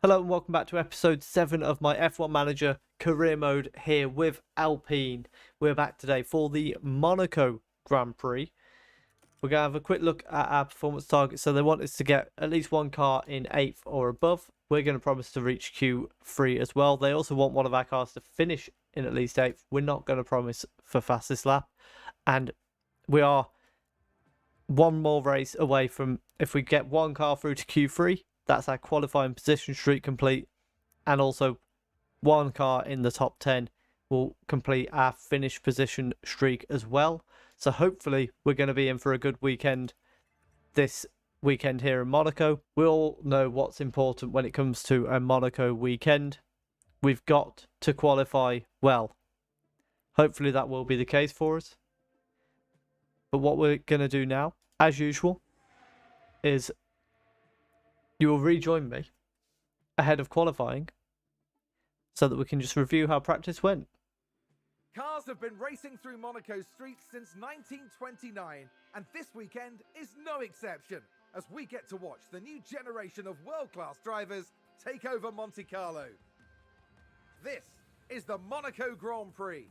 Hello and welcome back to episode 7 of my F1 Manager career mode here with Alpine. We're back today for the Monaco Grand Prix. We're going to have a quick look at our performance targets. So they want us to get at least one car in 8th or above. We're going to promise to reach Q3 as well. They also want one of our cars to finish in at least 8th. We're not going to promise for fastest lap. And we are one more race away from, if we get one car through to Q3, that's our qualifying position streak complete, and also one car in the top 10 will complete our finish position streak as well. So hopefully we're going to be in for a good weekend this weekend here in Monaco. We all know what's important when it comes to a Monaco weekend. We've got to qualify well. Hopefully that will be the case for us. But what we're going to do now, as usual, is you will rejoin me ahead of qualifying so that we can just review how practice went. Cars have been racing through Monaco's streets since 1929, and this weekend is no exception, as we get to watch the new generation of world-class drivers take over Monte Carlo. This is the Monaco Grand Prix.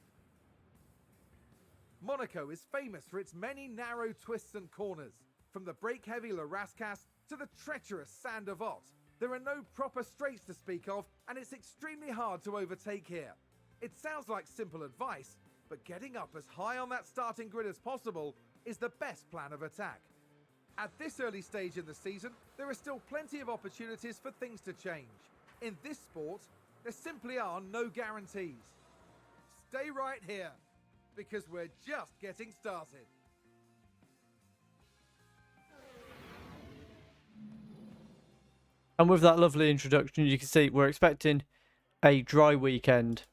Monaco is famous for its many narrow twists and corners, from the brake-heavy Le Rascasse to the treacherous Sand of Ott. There are no proper straights to speak of, and it's extremely hard to overtake here. It sounds like simple advice, but getting up as high on that starting grid as possible is the best plan of attack. At this early stage in the season, there are still plenty of opportunities for things to change. In this sport, there simply are no guarantees. Stay right here, because we're just getting started. And with that lovely introduction, you can see we're expecting a dry weekend.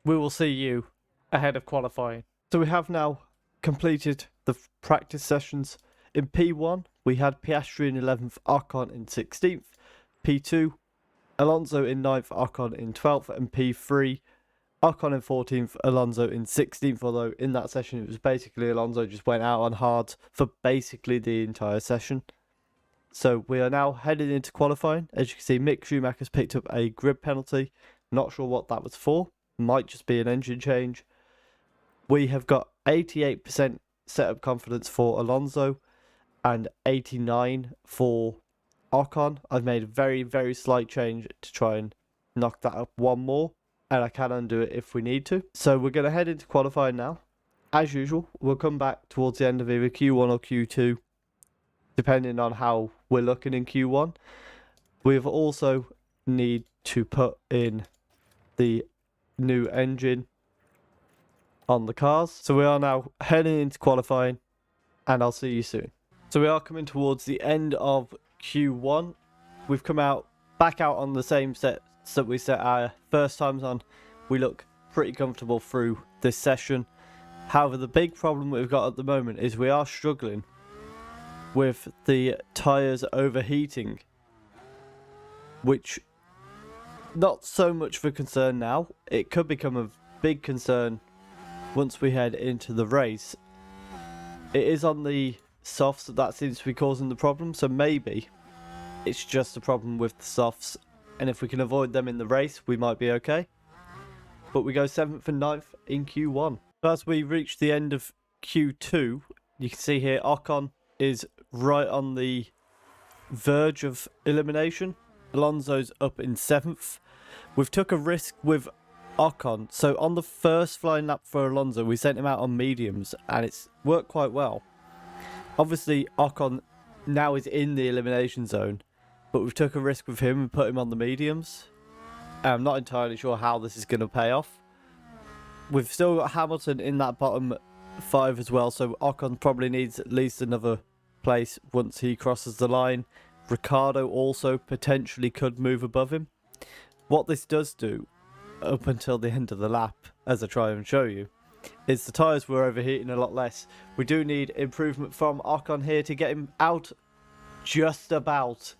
We will see you ahead of qualifying. So we have now completed the practice sessions. In P1, we had Piastri in 11th, Ocon in 16th. P2, Alonso in 9th, Ocon in 12th. And P3, Ocon in 14th, Alonso in 16th. Although in that session, it was basically Alonso just went out on hard for basically the entire session. So we are now headed into qualifying. As you can see, Mick Schumacher's picked up a grid penalty. Not sure what that was for. Might just be an engine change. We have got 88% setup confidence for Alonso and 89% for Ocon. I've made a very, very slight change to try and knock that up one more, and I can undo it if we need to. So we're going to head into qualifying now. As usual, we'll come back towards the end of either Q1 or Q2, depending on how we're looking in Q1. We've also need to put in the new engine on the cars. So we are now heading into qualifying, and I'll see you soon. So we are coming towards the end of Q1. We've come back out on the same sets that we set our first times on. We look pretty comfortable through this session. However, the big problem we've got at the moment is we are struggling with the tyres overheating, which not so much of a concern now. It could become a big concern once we head into the race. It is on the softs that seems to be causing the problem, so maybe it's just a problem with the softs, and if we can avoid them in the race, we might be okay. But we go 7th and 9th in Q1. As we reach the end of Q2, you can see here Ocon is right on the verge of elimination. Alonso's up in 7th. We've took a risk with Ocon. So on the first flying lap for Alonso, we sent him out on mediums, and it's worked quite well. Obviously, Ocon now is in the elimination zone, but we've took a risk with him and put him on the mediums. I'm not entirely sure how this is going to pay off. We've still got Hamilton in that bottom 5 as well, so Ocon probably needs at least another place once he crosses the line. Ricciardo also potentially could move above him. What this does do, up until the end of the lap, as I try and show you, is the tyres were overheating a lot less. We do need improvement from Ocon here to get him out just about.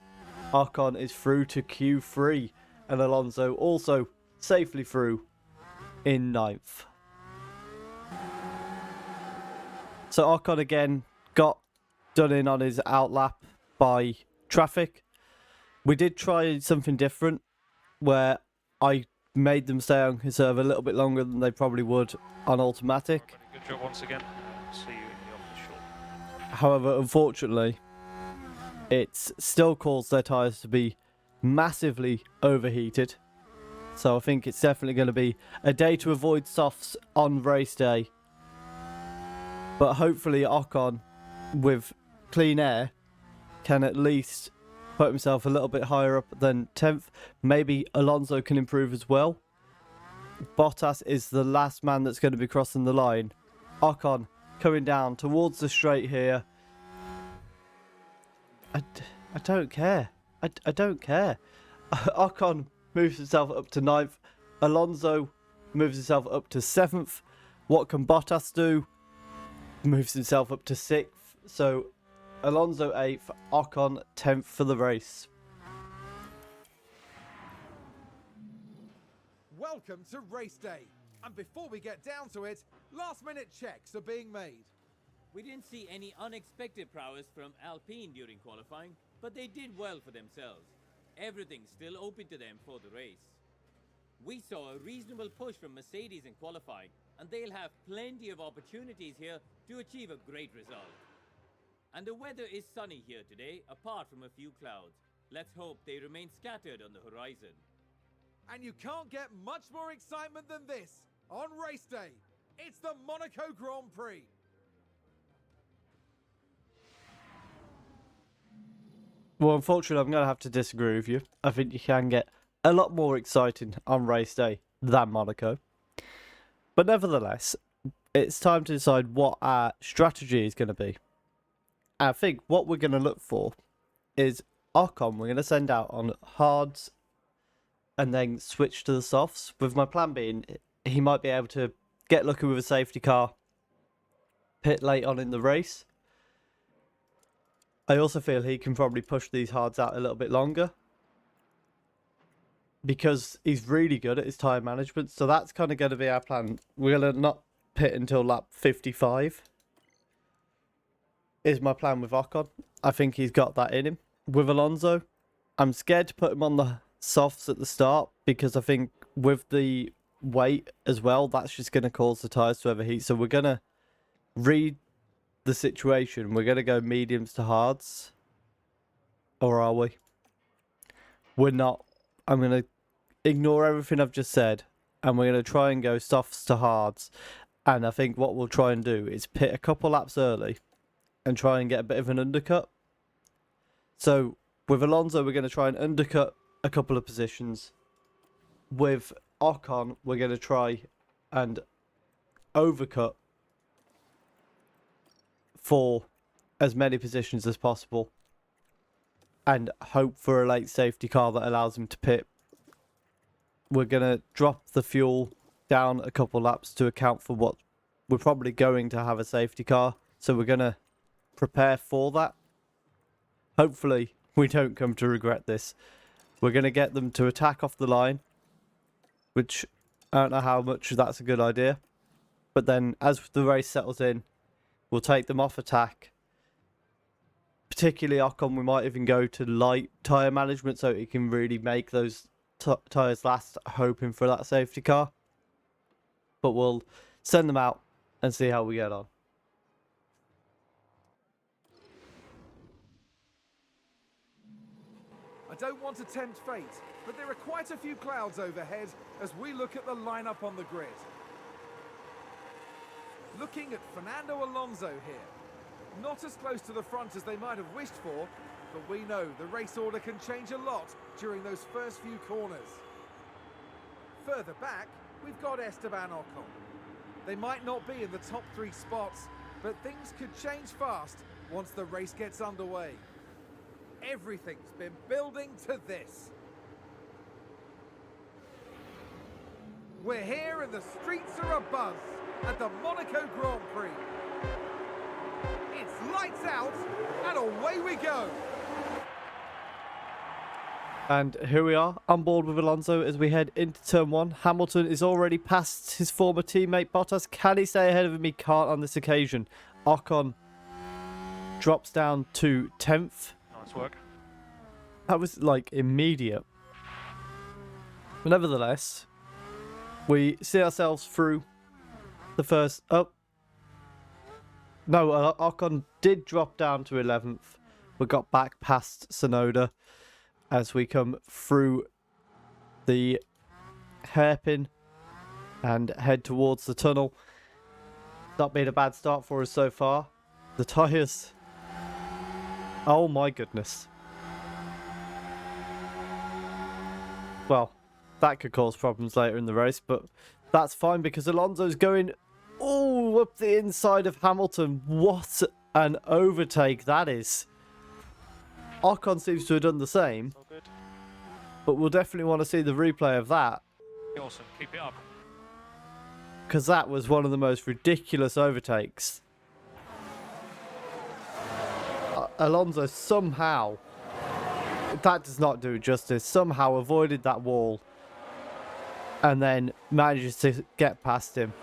Ocon is through to Q3, and Alonso also safely through in 9th. So Ocon again got done in on his outlap by traffic. We did try something different where I made them stay on conserve a little bit longer than they probably would on automatic. Good job once again. See you in the office shortly. However, unfortunately, it's still caused their tyres to be massively overheated. So I think it's definitely going to be a day to avoid softs on race day. But hopefully Ocon, with clean air, can at least put himself a little bit higher up than 10th. Maybe Alonso can improve as well. Bottas is the last man that's going to be crossing the line. Ocon coming down towards the straight here. I don't care. I don't care. Ocon moves himself up to 9th. Alonso moves himself up to 7th. What can Bottas do? Moves himself up to 6th. So Alonso 8th, Ocon 10th for the race. Welcome to race day. And before we get down to it, last minute checks are being made. We didn't see any unexpected prowess from Alpine during qualifying, but they did well for themselves. Everything's still open to them for the race. We saw a reasonable push from Mercedes in qualifying, and they'll have plenty of opportunities here to achieve a great result. And the weather is sunny here today, apart from a few clouds. Let's hope they remain scattered on the horizon. And you can't get much more excitement than this on race day. It's the Monaco Grand Prix. Well, unfortunately, I'm going to have to disagree with you. I think you can get a lot more exciting on race day than Monaco. But nevertheless, it's time to decide what our strategy is going to be. I think what we're going to look for is Ocon. We're going to send out on hards and then switch to the softs. With my plan being, he might be able to get lucky with a safety car, pit late on in the race. I also feel he can probably push these hards out a little bit longer because he's really good at his tyre management. So that's kind of going to be our plan. We're going to not pit until lap 55 is my plan with Ocon. I think he's got that in him. With Alonso, I'm scared to put him on the softs at the start because I think with the weight as well, that's just going to cause the tyres to overheat. So we're going to read the situation. We're going to go mediums to hards. Or are we? We're not. I'm going to ignore everything I've just said. And we're going to try and go softs to hards. And I think what we'll try and do is pit a couple laps early. And try and get a bit of an undercut. So with Alonso, we're going to try and undercut a couple of positions. With Ocon, we're going to try and overcut for as many positions as possible and hope for a late safety car that allows him to pit. We're going to drop the fuel down a couple laps to account for what we're probably going to have a safety car. So we're going to prepare for that. Hopefully we don't come to regret this. We're going to get them to attack off the line, which I don't know how much that's a good idea. But then as the race settles in, we'll take them off attack. Particularly Ocon, we might even go to light tyre management so he can really make those tyres last, hoping for that safety car. But we'll send them out and see how we get on. I don't want to tempt fate, but there are quite a few clouds overhead as we look at the lineup on the grid. Looking at Fernando Alonso here. Not as close to the front as they might have wished for, but we know the race order can change a lot during those first few corners. Further back, we've got Esteban Ocon. They might not be in the top 3 spots, but things could change fast once the race gets underway. Everything's been building to this. We're here and the streets are abuzz at the Monaco Grand Prix. It's lights out and away we go. And here we are on board with Alonso as we head into turn 1. Hamilton is already past his former teammate Bottas. Can he stay ahead of him? He can't on this occasion. Ocon drops down to 10th. Nice work. That was like immediate. But nevertheless, we see ourselves through the first... Oh. No, Ocon did drop down to 11th. We got back past Sonoda as we come through the hairpin and head towards the tunnel. Not been a bad start for us so far. The tyres... Oh my goodness. Well, that could cause problems later in the race, but that's fine because Alonso's going all up the inside of Hamilton. What an overtake that is. Ocon seems to have done the same, All good. but we'll definitely want to see the replay of that Awesome. Keep it up. because that was one of the most ridiculous overtakes. Alonso somehow, that does not do justice, somehow avoided that wall and then manages to get past him.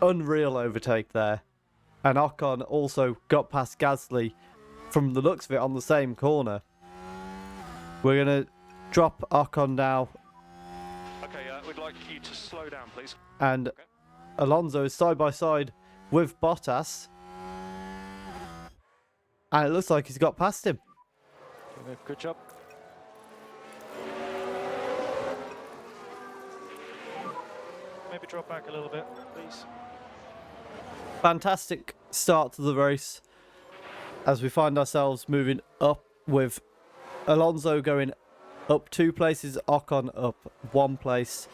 Unreal overtake there. And Ocon also got past Gasly from the looks of it on the same corner. We're going to drop Ocon now. Okay, we'd like you to slow down, please. And Okay. Alonso is side by side with Bottas. And it looks like he's got past him. Good job. Maybe drop back a little bit, please. Fantastic start to the race as we find ourselves moving up with Alonso going up 2 places, Ocon up 1 place.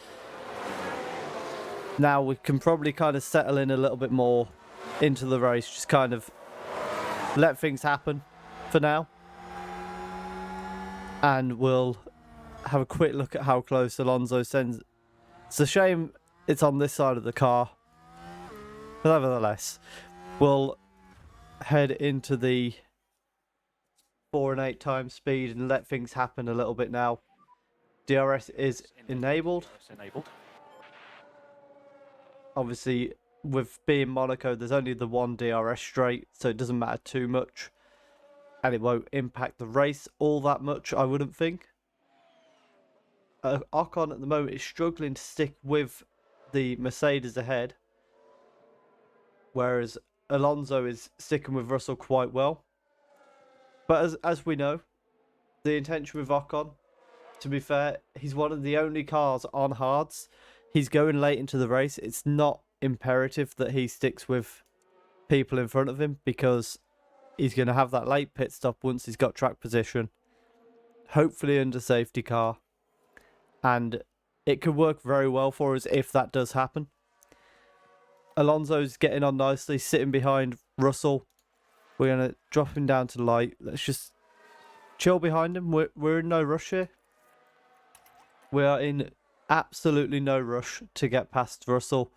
Now we can probably kind of settle in a little bit more into the race, just kind of let things happen for now. And we'll have a quick look at how close Alonso sends. It's a shame it's on this side of the car. But nevertheless, we'll head into the 4 and 8 times speed and let things happen a little bit now. DRS is enabled. It's enabled. Obviously, with being Monaco, there's only the one DRS straight, so it doesn't matter too much. And it won't impact the race all that much, I wouldn't think. Ocon at the moment is struggling to stick with the Mercedes ahead, whereas Alonso is sticking with Russell quite well. But as we know, the intention with Ocon, to be fair, he's one of the only cars on hards. He's going late into the race. It's not imperative that he sticks with people in front of him because he's going to have that late pit stop once he's got track position, hopefully under safety car, and it could work very well for us if that does happen. Alonso's getting on nicely, sitting behind Russell. We're going to drop him down to light. Let's just chill behind him. We're in no rush here. We are in absolutely no rush to get past Russell.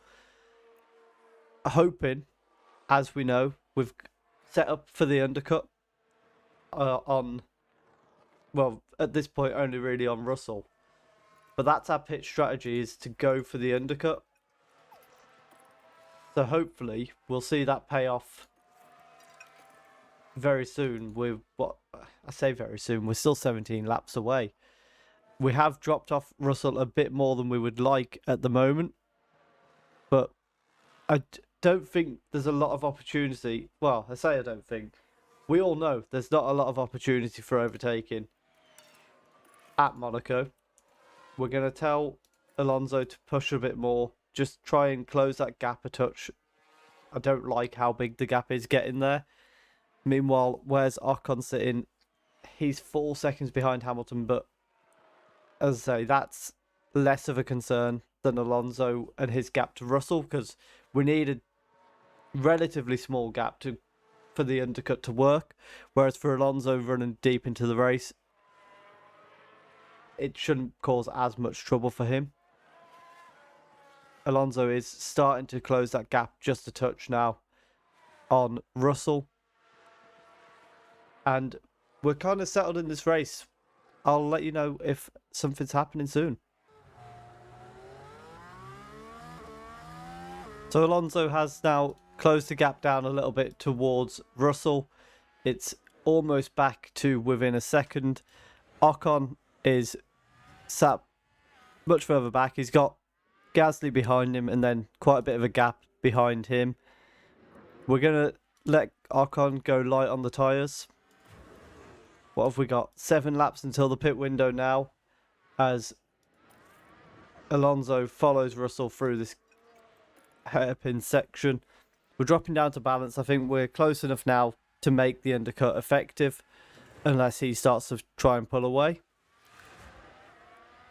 Hoping, as we know, we've set up for the undercut on, well, at this point only really on Russell. But that's our pit strategy, is to go for the undercut. So hopefully we'll see that pay off very soon. I say very soon, we're still 17 laps away. We have dropped off Russell a bit more than we would like at the moment. But I don't think there's a lot of opportunity. Well, I say I don't think. We all know there's not a lot of opportunity for overtaking at Monaco. We're going to tell Alonso to push a bit more. Just try and close that gap a touch. I don't like how big the gap is getting there. Meanwhile, where's Ocon sitting? He's 4 seconds behind Hamilton, but as I say, that's less of a concern than Alonso and his gap to Russell, because we need a relatively small gap for the undercut to work, whereas for Alonso running deep into the race, it shouldn't cause as much trouble for him. Alonso is starting to close that gap just a touch now on Russell, and we're kind of settled in this race. I'll let you know if something's happening soon. So Alonso has now closed the gap down a little bit towards Russell. It's almost back to within a second. Ocon is sat much further back. He's got Gasly behind him and then quite a bit of a gap behind him. We're going to let Ocon go light on the tyres. What have we got? 7 laps until the pit window now, as Alonso follows Russell through this hairpin section. We're dropping down to balance. I think we're close enough now to make the undercut effective, unless he starts to try and pull away.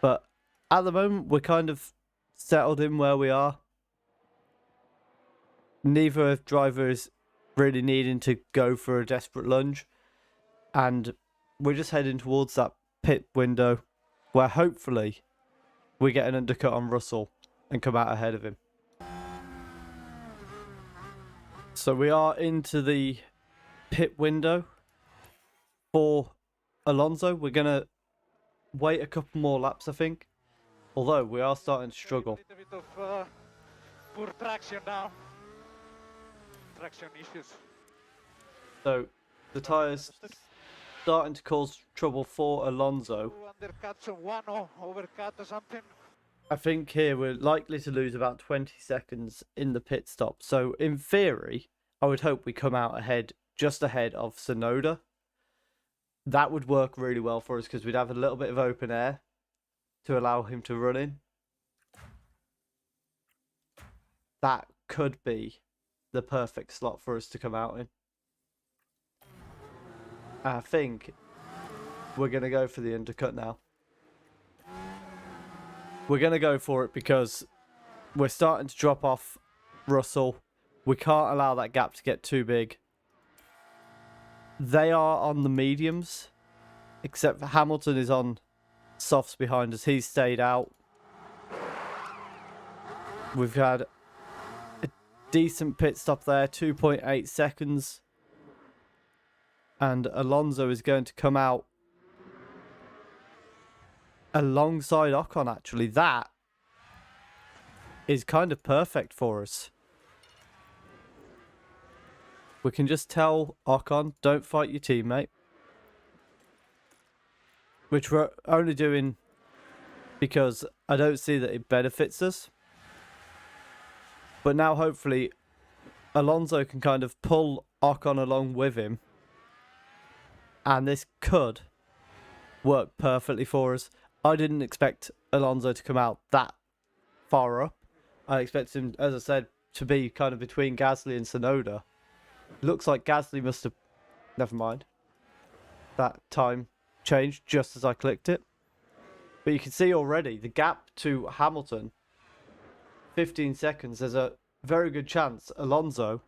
But at the moment, we're kind of settled in where we are. Neither driver is really needing to go for a desperate lunge, and we're just heading towards that pit window where hopefully we get an undercut on Russell and come out ahead of him. So we are into the pit window for Alonso. We're going to wait a couple more laps, I think. Although we are starting to struggle. A little bit of poor traction now. Traction issues. So the tyres starting to cause trouble for Alonso. Undercuts of one or overcut or something. I think here we're likely to lose about 20 seconds in the pit stop. So in theory, I would hope we come out ahead, just ahead of Tsunoda. That would work really well for us because we'd have a little bit of open air to allow him to run in. That could be the perfect slot for us to come out in. I think we're going to go for the undercut now. We're going to go for it because we're starting to drop off Russell. We can't allow that gap to get too big. They are on the mediums, except for Hamilton is on softs behind us. He's stayed out. We've had a decent pit stop there, 2.8 seconds. And Alonso is going to come out alongside Ocon, actually. That is kind of perfect for us. We can just tell Ocon, don't fight your teammate. Which we're only doing because I don't see that it benefits us. But now hopefully Alonso can kind of pull Ocon along with him. And this could work perfectly for us. I didn't expect Alonso to come out that far up. I expected him, as I said, to be kind of between Gasly and Tsunoda. Looks like Gasly must have... Never mind. That time changed just as I clicked it. But you can see already the gap to Hamilton, 15 seconds. There's a very good chance Alonso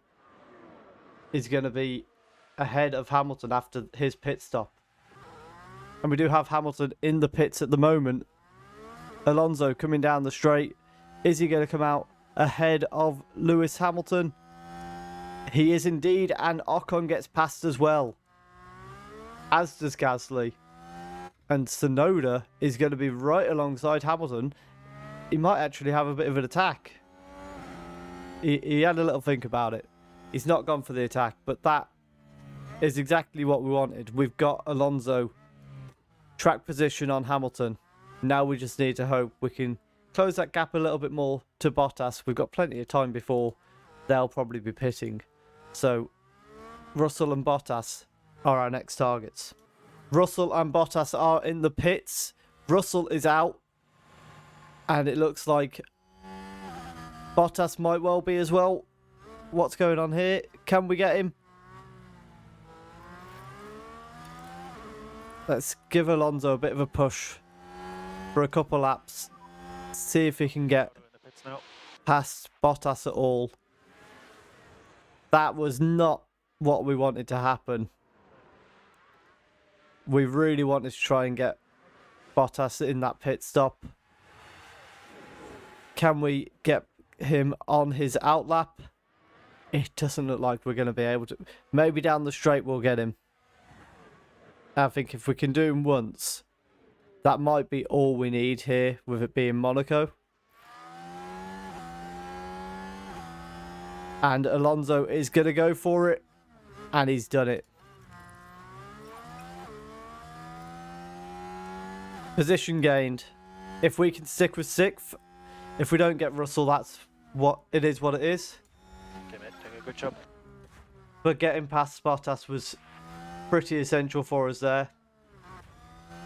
is going to be ahead of Hamilton after his pit stop. And we do have Hamilton in the pits at the moment. Alonso coming down the straight. Is he going to come out ahead of Lewis Hamilton? He is indeed, and Ocon gets past as well. As does Gasly. And Tsunoda is going to be right alongside Hamilton. He might actually have a bit of an attack. He had a little think about it. He's not gone for the attack, but that is exactly what we wanted. We've got Alonso track position on Hamilton. Now we just need to hope we can close that gap a little bit more to Bottas. We've got plenty of time before they'll probably be pitting. So Russell and Bottas are our next targets. Russell and Bottas are in the pits. Russell is out. And it looks like Bottas might well be as well. What's going on here? Can we get him? Let's give Alonso a bit of a push for a couple laps. See if he can get past Bottas at all. That was not what we wanted to happen. We really wanted to try and get Bottas in that pit stop. Can we get him on his outlap? It doesn't look like we're going to be able to. Maybe down the straight we'll get him. I think if we can do him once, that might be all we need here, with it being Monaco. And Alonso is going to go for it. And he's done it. position gained. If we can stick with 6th, if we don't get Russell, that's what it is. What it is. Okay, mate, doing a good job. But getting past Bottas was pretty essential for us there.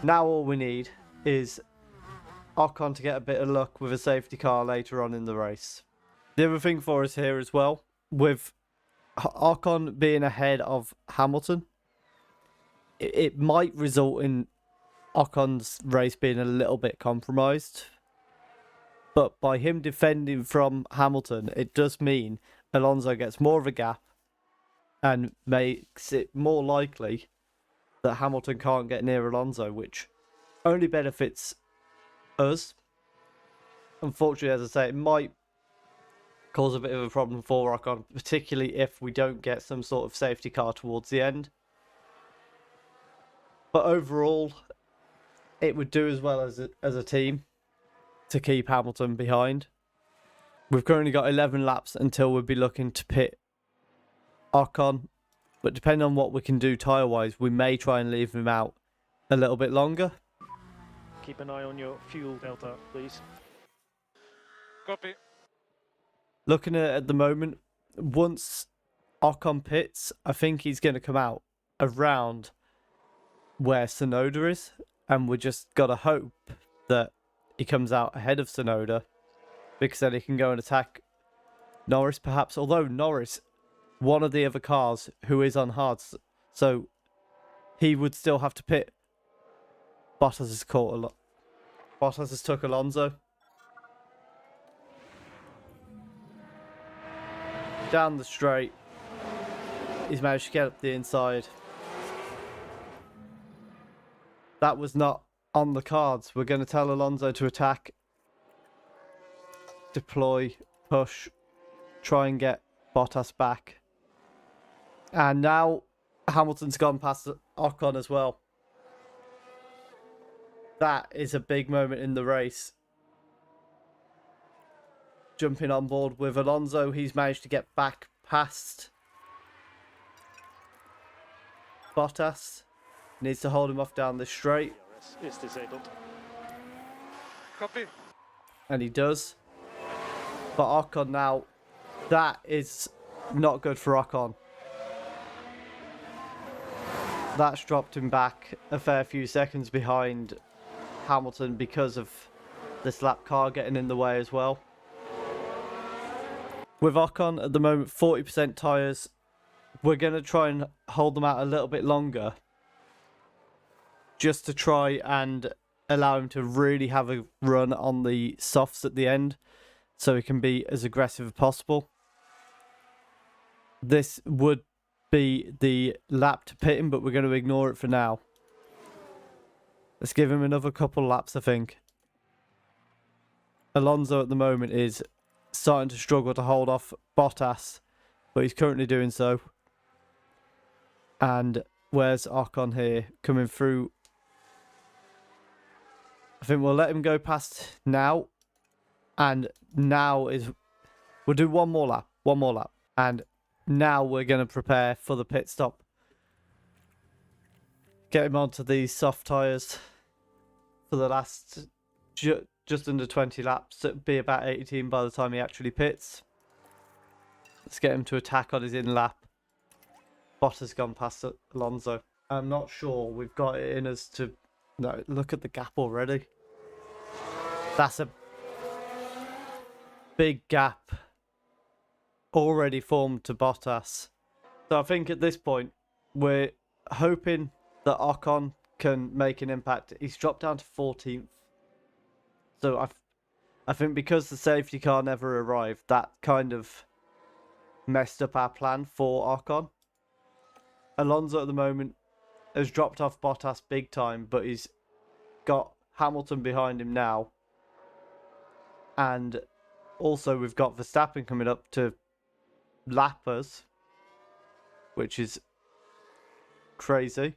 Now all we need is Ocon to get a bit of luck with a safety car later on in the race. The other thing for us here as well, with Ocon being ahead of Hamilton, it might result in Ocon's race being a little bit compromised. But by him defending from Hamilton, it does mean Alonso gets more of a gap and makes it more likely that Hamilton can't get near Alonso, which only benefits us. Unfortunately, as I say, it might cause a bit of a problem for Ocon, particularly if we don't get some sort of safety car towards the end. But overall, it would do as well as a team to keep Hamilton behind. We've currently got 11 laps until we'll be looking to pit Ocon, but depending on what we can do tyre-wise, we may try and leave him out a little bit longer. Keep an eye on your fuel delta, please. Copy. Looking at the moment, once Ocon pits, I think he's going to come out around where Tsunoda is, and we just got to hope that he comes out ahead of Tsunoda, because then he can go and attack Norris perhaps, although Norris, one of the other cars who is on hards, so he would still have to pit. Bottas has caught a lot. Bottas has took Alonso. Down the straight. He's managed to get up the inside. That was not on the cards. We're going to tell Alonso to attack, deploy, push, try and get Bottas back. And now Hamilton's gone past Ocon as well. That is a big moment in the race. Jumping on board with Alonso, he's managed to get back past Bottas. Needs to hold him off down the straight. DRS is disabled. Copy. And he does. But Ocon now, that is not good for Ocon. That's dropped him back a fair few seconds behind Hamilton because of this lap car getting in the way as well. With Ocon at the moment, 40% tyres. We're going to try and hold them out a little bit longer, just to try and allow him to really have a run on the softs at the end, so he can be as aggressive as possible. This would be the lap to pit him, but we're going to ignore it for now. Let's give him another couple laps, I think. Alonso at the moment is starting to struggle to hold off Bottas, but he's currently doing so. And where's Ocon here? Coming through. I think we'll let him go past now. And now is... We'll do one more lap. One more lap. And now we're going to prepare for the pit stop. Get him onto these soft tyres for the last just under 20 laps. It'll be about 18 by the time he actually pits. Let's get him to attack on his in lap. Bottas gone past Alonso. I'm not sure we've got it in us to... No, look at the gap already. That's a big gap already formed to Bottas. So I think at this point, we're hoping that Ocon can make an impact. He's dropped down to 14th. So I think because the safety car never arrived, that kind of messed up our plan for Ocon. Alonso at the moment has dropped off Bottas big time, but he's got Hamilton behind him now. And also we've got Verstappen coming up to lap us, which is crazy.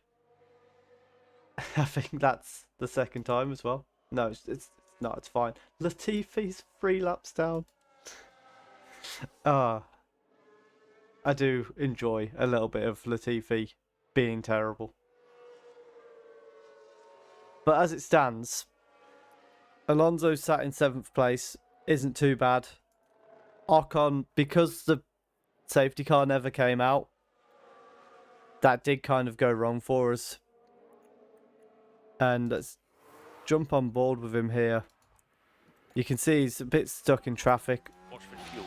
I think that's the second time as well. No, it's not. It's fine. Latifi's 3 laps down. I do enjoy a little bit of Latifi being terrible. But as it stands, Alonso sat in 7th place, isn't too bad. Ocon, because the safety car never came out, that did kind of go wrong for us. And let's jump on board with him here. You can see he's a bit stuck in traffic. Watch for fuel.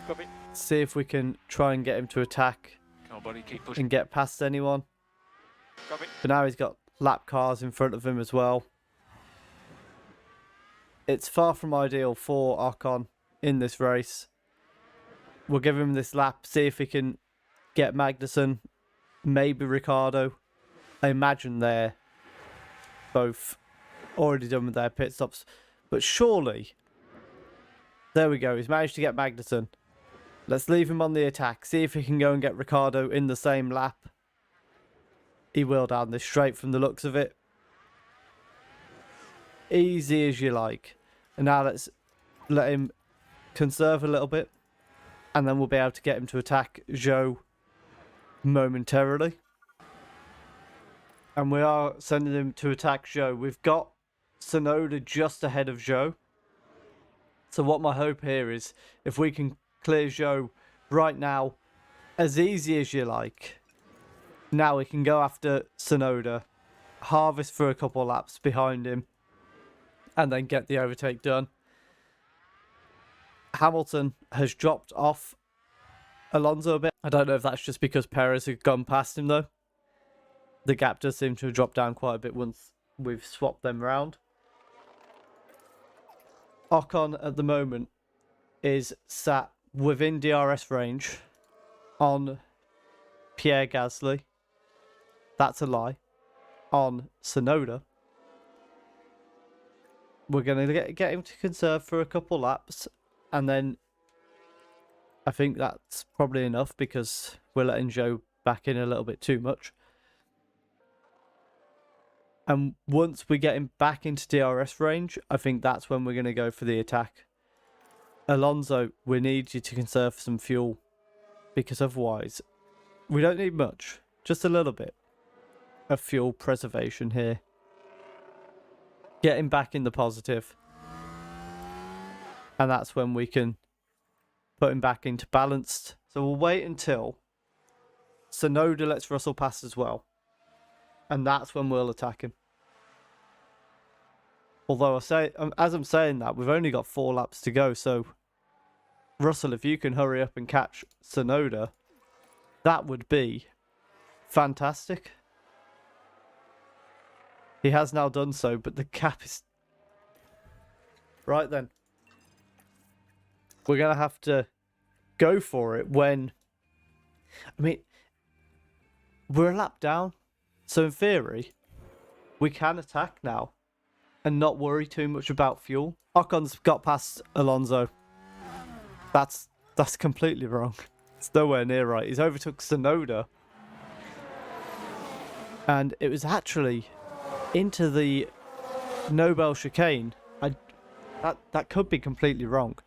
Copy. See if we can try and get him to attack Come on, buddy, keep pushing. and get past anyone. Copy. But now he's got lap cars in front of him as well. It's far from ideal for Ocon in this race. We'll give him this lap, see if he can get Magnussen, maybe Ricciardo. I imagine they're both already done with their pit stops. But surely, there we go, he's managed to get Magnussen. Let's leave him on the attack, see if he can go and get Ricciardo in the same lap. He will down this straight from the looks of it. Easy as you like. And now let's let him conserve a little bit. And then we'll be able to get him to attack Zhou momentarily. And we are sending him to attack Zhou. We've got Tsunoda just ahead of Zhou. So what my hope here is, if we can clear Zhou right now, as easy as you like, now we can go after Tsunoda, harvest for a couple laps behind him, and then get the overtake done. Hamilton has dropped off Alonso a bit. I don't know if that's just because Perez had gone past him though. The gap does seem to have dropped down quite a bit once we've swapped them around. Ocon at the moment is sat within DRS range on Pierre Gasly. That's a lie. On Tsunoda. We're going to get him to conserve for a couple laps. And then I think that's probably enough because we're letting Zhou back in a little bit too much. And once we get him back into DRS range, I think that's when we're going to go for the attack. Alonso, we need you to conserve some fuel. Because otherwise, we don't need much. Just a little bit of fuel preservation here. Get him back in the positive. And that's when we can put him back into balanced. So we'll wait until Tsunoda lets Russell pass as well. And that's when we'll attack him. Although as I'm saying that, we've only got 4 laps to go. So, Russell, if you can hurry up and catch Tsunoda, that would be fantastic. He has now done so, but the gap is... Right then. We're going to have to go for it when... I mean, we're a lap down. So in theory, we can attack now and not worry too much about fuel. Ocon's got past Alonso. That's completely wrong. It's nowhere near right. He's overtook Tsunoda. And it was actually into the Nobel chicane. That could be completely wrong.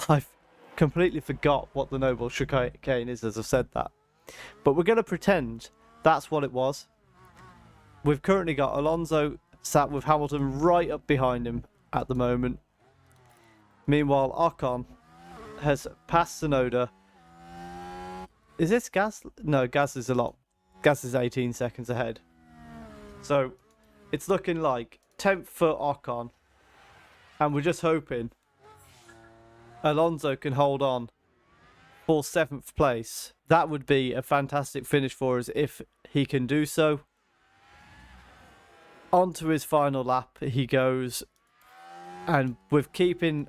I've completely forgot what the Nobel chicane is as I've said that. But we're going to pretend that's what it was. We've currently got Alonso sat with Hamilton right up behind him at the moment. Meanwhile, Ocon has passed Tsunoda. Is this Gas? No, Gas is a lot. Gas is 18 seconds ahead. So, it's looking like 10th for Ocon. And we're just hoping Alonso can hold on for 7th place. That would be a fantastic finish for us if he can do so. On to his final lap he goes, and with keeping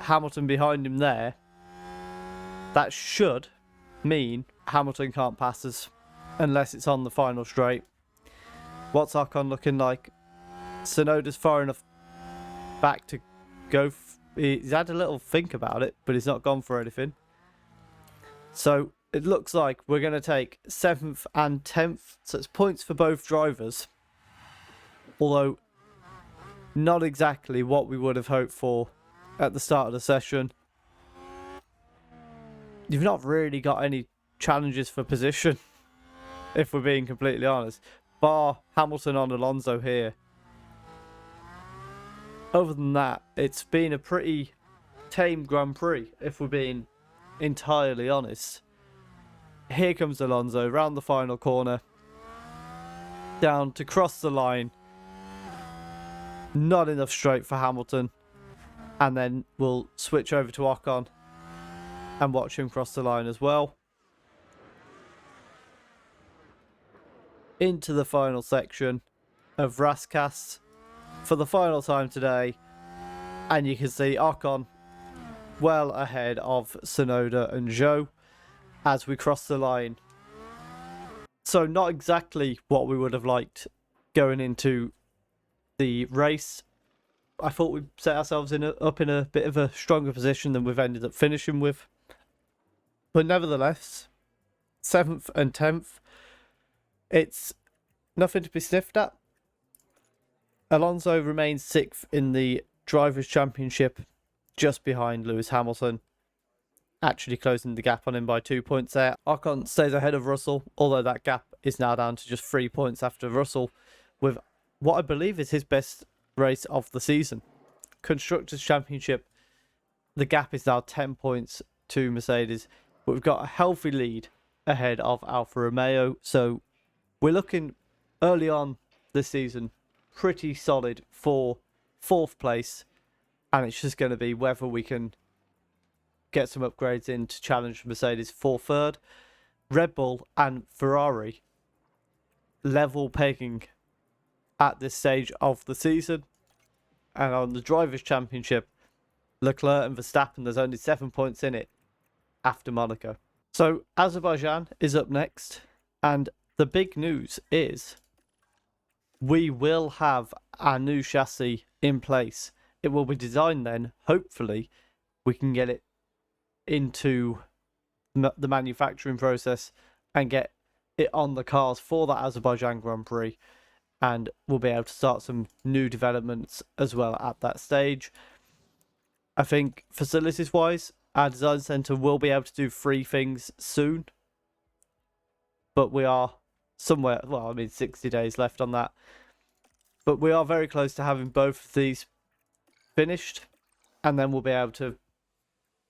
Hamilton behind him there, that should mean Hamilton can't pass us unless it's on the final straight. What's Ocon looking like? Tsunoda's far enough back to go. He's had a little think about it, but he's not gone for anything. So it looks like we're going to take 7th and 10th, so it's points for both drivers. Although, not exactly what we would have hoped for at the start of the session. You've not really got any challenges for position, if we're being completely honest. Bar Hamilton on Alonso here. other than that, it's been a pretty tame Grand Prix, if we're being entirely honest. Here comes Alonso round the final corner, down to cross the line. Not enough straight for Hamilton, and then we'll switch over to Ocon and watch him cross the line as well. Into the final section of Rascast for the final time today, and you can see Ocon well ahead of Tsunoda and Zhou as we cross the line. So not exactly what we would have liked going into the race. I thought we'd set ourselves up in a bit of a stronger position than we've ended up finishing with. But nevertheless, 7th and 10th, it's nothing to be sniffed at. Alonso remains 6th in the Drivers' Championship, just behind Lewis Hamilton, actually closing the gap on him by 2 points there. Ocon stays ahead of Russell, although that gap is now down to just 3 points after Russell, with what I believe is his best race of the season. Constructors' Championship, the gap is now 10 points to Mercedes, but we've got a healthy lead ahead of Alfa Romeo, so we're looking early on this season pretty solid for 4th place, and it's just going to be whether we can get some upgrades in to challenge Mercedes for 3rd. Red Bull and Ferrari level pegging at this stage of the season, and on the Drivers' Championship, Leclerc and Verstappen, there's only 7 points in it after Monaco. So Azerbaijan is up next, and the big news is we will have our new chassis in place. It will be designed then, hopefully we can get it into the manufacturing process and get it on the cars for that Azerbaijan Grand Prix, and we'll be able to start some new developments as well at that stage. I think facilities wise, our design centre will be able to do 3 things soon, but we are somewhere, well, I mean 60 days left on that, but we are very close to having both of these finished, and then we'll be able to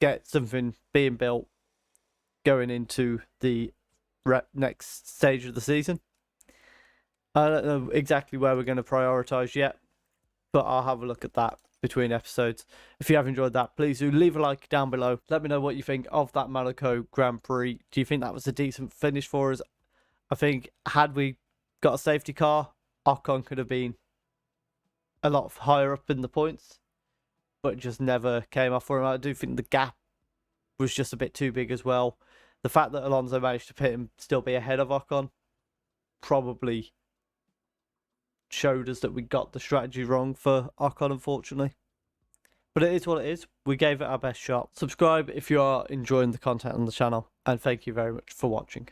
get something being built going into the next stage of the season. I don't know exactly where we're going to prioritise yet, but I'll have a look at that between episodes. If you have enjoyed that, please do leave a like down below. Let me know what you think of that Monaco Grand Prix. Do you think that was a decent finish for us? I think had we got a safety car, Ocon could have been a lot higher up in the points, but just never came off for him. I do think the gap was just a bit too big as well. The fact that Alonso managed to pit him, still be ahead of Ocon, probably showed us that we got the strategy wrong for Ocon, unfortunately. But it is what it is. We gave it our best shot. Subscribe if you are enjoying the content on the channel, and thank you very much for watching.